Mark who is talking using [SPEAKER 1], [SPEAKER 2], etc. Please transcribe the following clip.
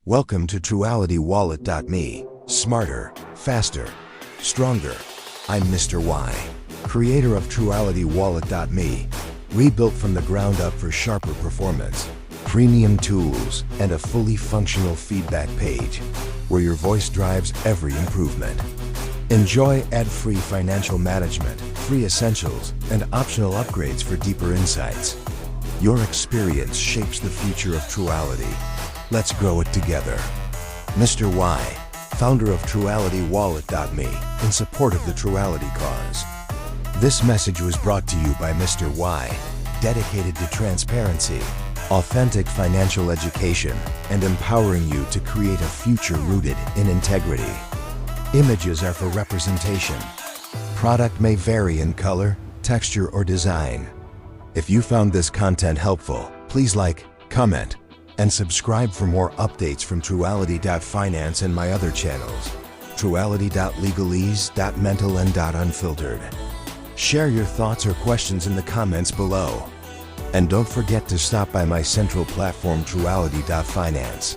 [SPEAKER 1] Welcome to Truality.mental. Smarter, faster, stronger. I'm Mr. Y, creator of Truality.mental, rebuilt from the ground up for sharper performance, premium tools, and a fully functional feedback page where your voice drives every improvement. Enjoy ad-free financial management, free essentials, and optional upgrades for deeper insights. Your experience shapes the future of Truality. Let's grow it together. Mr. Y, founder of Truality.mental, in support of the Truality Cause. This message was brought to you by Mr. Y, dedicated to transparency, authentic financial education, and empowering you to create a future rooted in integrity. Images are for representation. Product may vary in color, texture, or design. If you found this content helpful, please like, comment, and subscribe for more updates from Truality.finance and my other channels, Truality.legalese.mental and .unfiltered. Share your thoughts or questions in the comments below. And don't forget to stop by my central platform, Truality.finance.